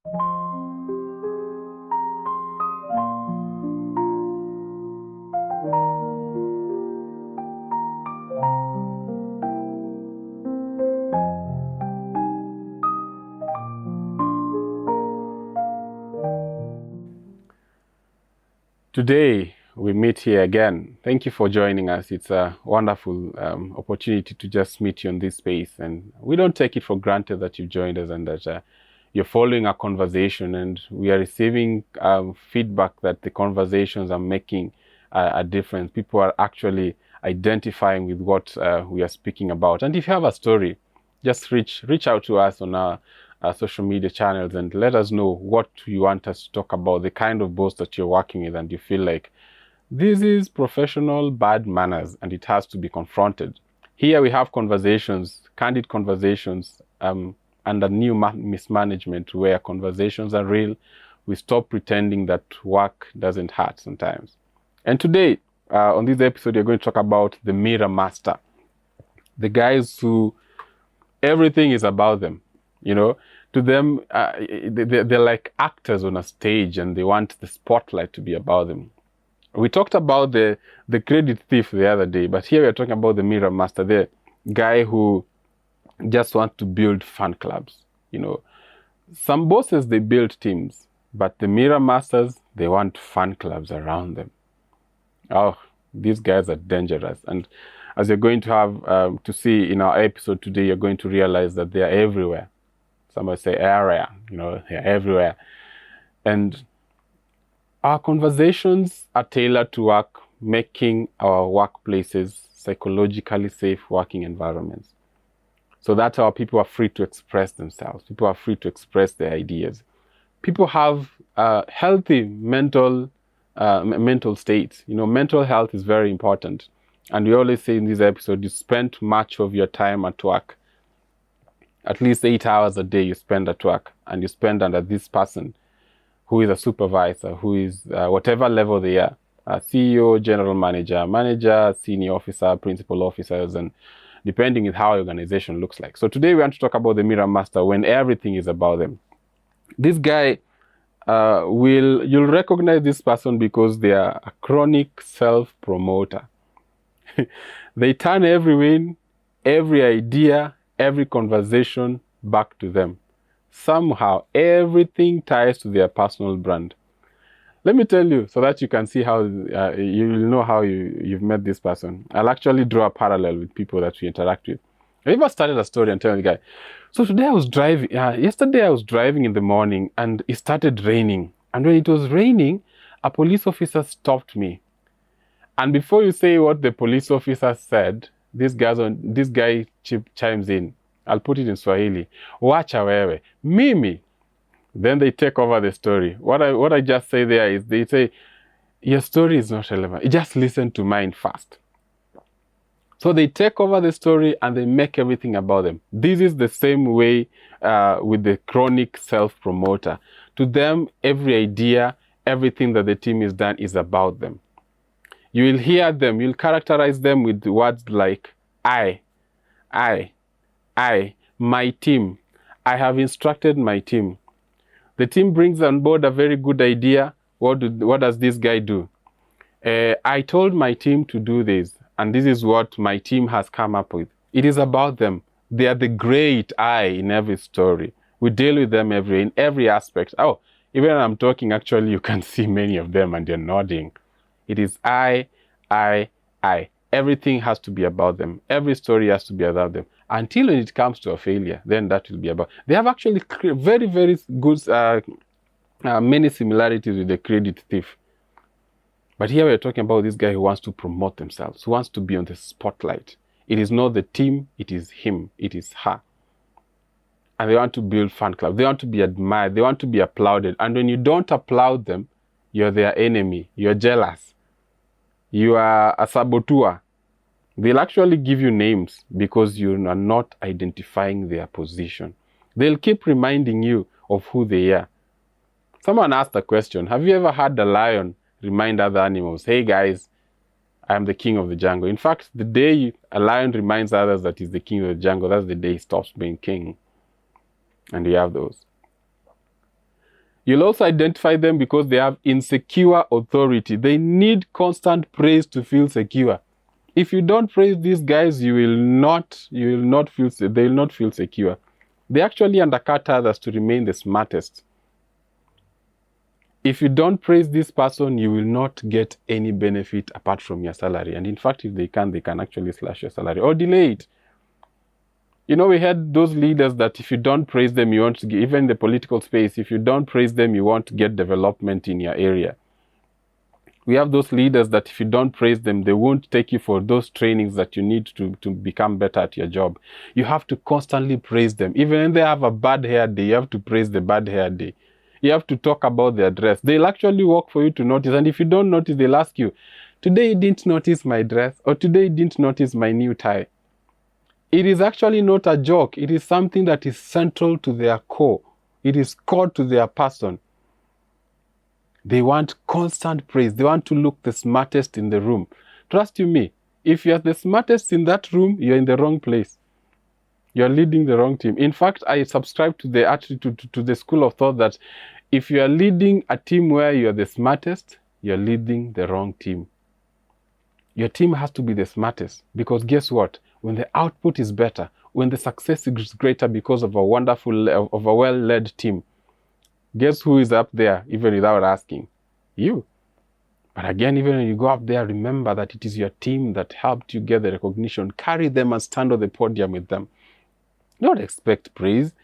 Today, we meet here again. Thank you for joining us. It's a wonderful opportunity to just meet you in this space. And we don't take it for granted that you've joined us and that you're following our conversation. And we are receiving feedback that the conversations are making a difference. People are actually identifying with what we are speaking about. And if you have a story, just reach out to us on our social media channels and let us know what you want us to talk about, the kind of boss that you're working with and you feel like this is professional bad manners and it has to be confronted. Here we have conversations, candid conversations, under new mismanagement where conversations are real. We stop pretending that work doesn't hurt sometimes. And today, on this episode, you're going to talk about the mirror master. The guys who everything is about them. You know, to them, they're like actors on a stage and they want the spotlight to be about them. We talked about the credit thief the other day, but here we're talking about the mirror master, the guy who just wants to build fan clubs. You know, some bosses, they build teams, but the mirror masters, they want fan clubs around them. Oh, these guys are dangerous. And as you're going to have to see in our episode today, you're going to realize that they are everywhere. Somebody say area, you know, they're everywhere. And our conversations are tailored to work, making our workplaces psychologically safe working environments. So that's how people are free to express themselves. People are free to express their ideas. People have healthy mental states. You know, mental health is very important. And we always say in this episode, you spend much of your time at work. At least 8 hours a day you spend at work, and you spend under this person who is a supervisor, who is whatever level they are, CEO, general manager, senior officer, principal officers, and depending on how your organization looks like. So today we want to talk about the mirror master when everything is about them. This guy, you'll recognize this person because they are a chronic self-promoter. They turn every win, every idea, every conversation back to them. Somehow, everything ties to their personal brand. Let me tell you, so that you can see how you will know how you've met this person. I'll actually draw a parallel with people that we interact with. I ever started a story and telling the guy, so today I was driving, yesterday I was driving in the morning and it started raining. And when it was raining, a police officer stopped me. And before you say what the police officer said, this guy chimes in. I'll put it in Swahili. Wacha wewe. Mimi. Then they take over the story. What I just say there is they say, your story is not relevant. Just listen to mine first. So they take over the story and they make everything about them. This is the same way with the chronic self-promoter. To them, every idea, everything that the team is done is about them. You will hear them, you'll characterize them with words like I, my team. I have instructed my team. The team brings on board a very good idea. What does this guy do? I told my team to do this, and this is what my team has come up with. It is about them. They are the great I in every story. We deal with them in every aspect. Oh, even when I'm talking, actually, you can see many of them and they're nodding. It is I. Everything has to be about them. Every story has to be about them. Until when it comes to a failure, then that will be about. They have actually very, very good, many similarities with the credit thief. But here we're talking about this guy who wants to promote themselves, who wants to be on the spotlight. It is not the team, it is him, it is her. And they want to build fan clubs. They want to be admired. They want to be applauded. And when you don't applaud them, you're their enemy. You're jealous. You are a saboteur. They'll actually give you names because you are not identifying their position. They'll keep reminding you of who they are. Someone asked a question, have you ever had a lion remind other animals, hey guys, I am the king of the jungle? In fact, the day a lion reminds others that he's the king of the jungle, that's the day he stops being king. And we have those. You'll also identify them because they have insecure authority. They need constant praise to feel secure. If you don't praise these guys, they will not feel secure. They actually undercut others to remain the smartest. If you don't praise this person, you will not get any benefit apart from your salary. And in fact, if they can actually slash your salary or delay it. You know, we had those leaders that if you don't praise them, you won't get, even in the political space, if you don't praise them, you won't get development in your area. We have those leaders that if you don't praise them, they won't take you for those trainings that you need to become better at your job. You have to constantly praise them. Even when they have a bad hair day, you have to praise the bad hair day. You have to talk about their dress. They'll actually work for you to notice. And if you don't notice, they'll ask you, today you didn't notice my dress, or today you didn't notice my new tie. It is actually not a joke. It is something that is central to their core. It is core to their person. They want constant praise. They want to look the smartest in the room. Trust you me, if you're the smartest in that room, you're in the wrong place. You're leading the wrong team. In fact, I subscribe to the to the school of thought that if you are leading a team where you're the smartest, you're leading the wrong team. Your team has to be the smartest, because guess what? When the output is better, when the success is greater because of a well-led team, guess who is up there, even without asking? You. But again, even when you go up there, remember that it is your team that helped you get the recognition. Carry them and stand on the podium with them. Don't expect praise.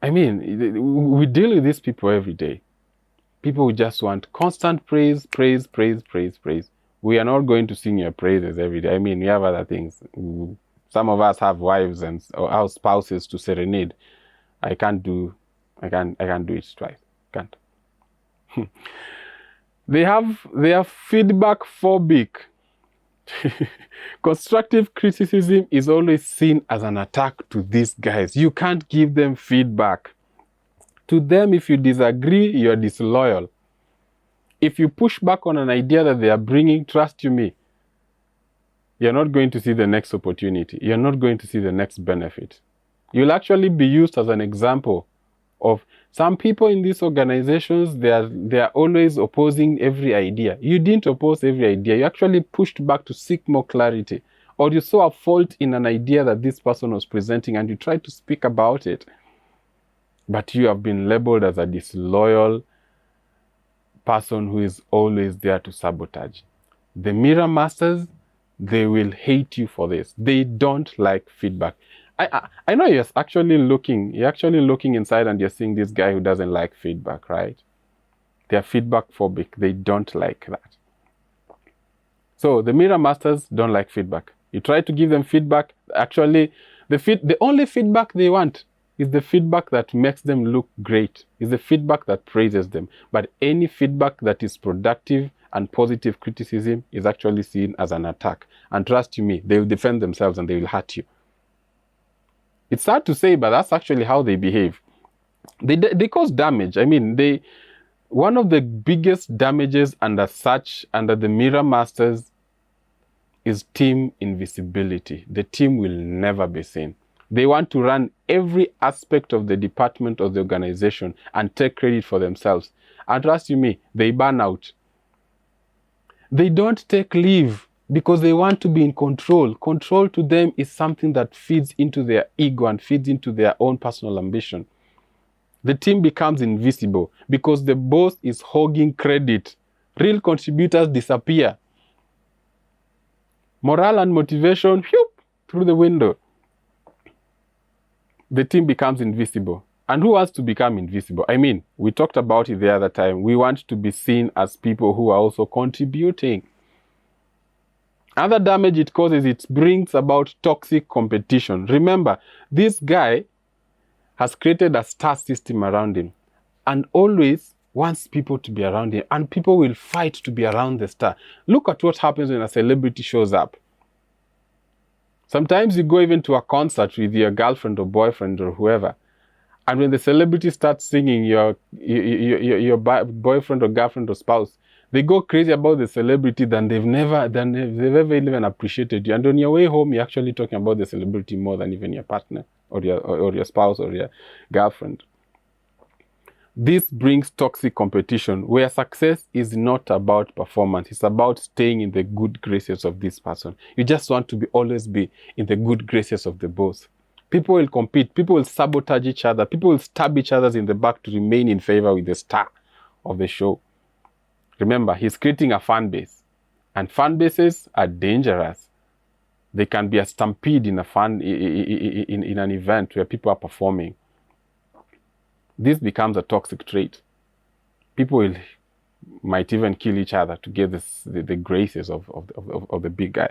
I mean, we deal with these people every day. People who just want constant praise, praise, praise, praise, praise. We are not going to sing your praises every day. I mean, we have other things. Some of us have wives and our spouses to serenade. I can't do it twice. Can't. They are feedback phobic. Constructive criticism is always seen as an attack to these guys. You can't give them feedback. To them, if you disagree, you're disloyal. If you push back on an idea that they are bringing, trust you me, you're not going to see the next opportunity. You're not going to see the next benefit. You'll actually be used as an example of some people in these organizations. They are always opposing every idea. You didn't oppose every idea. You actually pushed back to seek more clarity. Or you saw a fault in an idea that this person was presenting and you tried to speak about it. But you have been labeled as a disloyal person who is always there to sabotage. The mirror masters, they will hate you for this. They don't like feedback. I know you're actually looking inside and you're seeing this guy who doesn't like feedback, right? They're feedback phobic. They don't like that. So the mirror masters don't like feedback. You try to give them feedback. Actually, the only feedback they want is the feedback that makes them look great, is the feedback that praises them. But any feedback that is productive and positive criticism is actually seen as an attack. And trust you me, they will defend themselves and they will hurt you. It's sad to say, but that's actually how they behave. They cause damage. I mean, one of the biggest damages under the mirror masters is team invisibility. The team will never be seen. They want to run every aspect of the department of the organization and take credit for themselves. And trust you me, they burn out. They don't take leave because they want to be in control. Control to them is something that feeds into their ego and feeds into their own personal ambition. The team becomes invisible because the boss is hogging credit. Real contributors disappear. Morale and motivation, through the window. The team becomes invisible. And who wants to become invisible? I mean, we talked about it the other time. We want to be seen as people who are also contributing. Other damage it causes, it brings about toxic competition. Remember, this guy has created a star system around him and always wants people to be around him, and people will fight to be around the star. Look at what happens when a celebrity shows up. Sometimes you go even to a concert with your girlfriend or boyfriend or whoever, and when the celebrity starts singing, your boyfriend or girlfriend or spouse, they go crazy about the celebrity than they've ever even appreciated you. And on your way home, you're actually talking about the celebrity more than even your partner or your spouse or your girlfriend. This brings toxic competition where success is not about performance. It's about staying in the good graces of this person. You just want to always be in the good graces of the boss. People will compete. People will sabotage each other. People will stab each other in the back to remain in favor with the star of the show. Remember, he's creating a fan base. And fan bases are dangerous. They can be a stampede in in an event where people are performing. This becomes a toxic trait. People might even kill each other to get the graces of the big guy.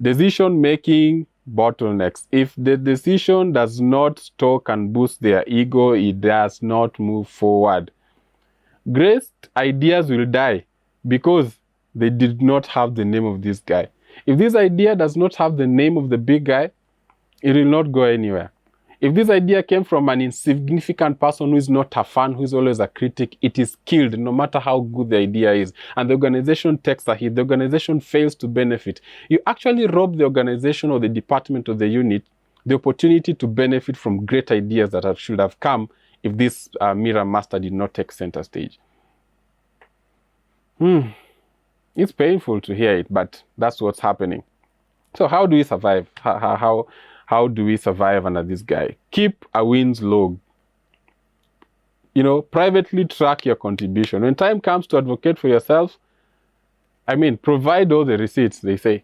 Decision-making bottlenecks. If the decision does not stoke and boost their ego, it does not move forward. Great ideas will die because they did not have the name of this guy. If this idea does not have the name of the big guy, it will not go anywhere. If this idea came from an insignificant person who is not a fan, who is always a critic, it is killed no matter how good the idea is. And the organization takes a hit. The organization fails to benefit. You actually rob the organization or the department or the unit the opportunity to benefit from great ideas that should have come if this Mirror Master did not take center stage. It's painful to hear it, but that's what's happening. So how do we survive? How do we survive under this guy? Keep a wins log. Privately track your contribution. When time comes to advocate for yourself, provide all the receipts, they say.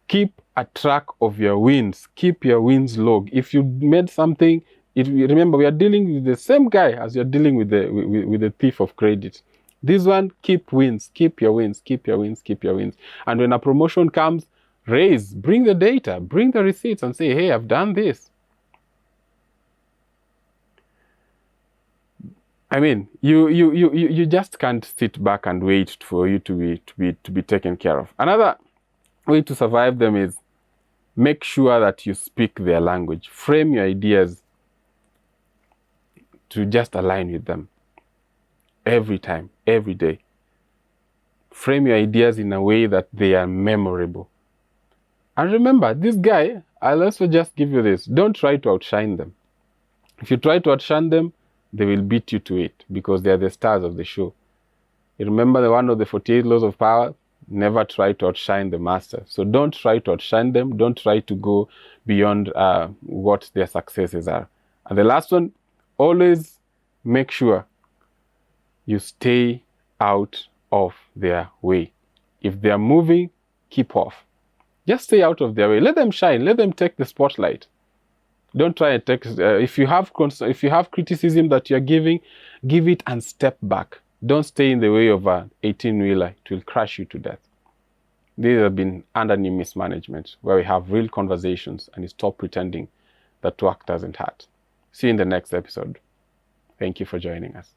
Keep a track of your wins. Keep your wins log. If you made something, remember, we are dealing with the same guy as you're dealing with the thief of credit. This one, keep wins. Keep your wins. Keep your wins. Keep your wins. And when a promotion comes, bring the data, bring the receipts and say, hey, I've done this. You just can't sit back and wait for you to be taken care of. Another way to survive them is make sure that you speak their language. Frame your ideas to just align with them. Every time, every day. Frame your ideas in a way that they are memorable. And remember, this guy, I'll also just give you this. Don't try to outshine them. If you try to outshine them, they will beat you to it because they are the stars of the show. You remember one of the 48 laws of power? Never try to outshine the master. So don't try to outshine them. Don't try to go beyond what their successes are. And the last one, always make sure you stay out of their way. If they are moving, keep off. Just stay out of their way. Let them shine. Let them take the spotlight. Don't try and take. If you have criticism that you're giving, give it and step back. Don't stay in the way of an 18-wheeler. It will crash you to death. These have been under new mismanagement, where we have real conversations and you stop pretending that work doesn't hurt. See you in the next episode. Thank you for joining us.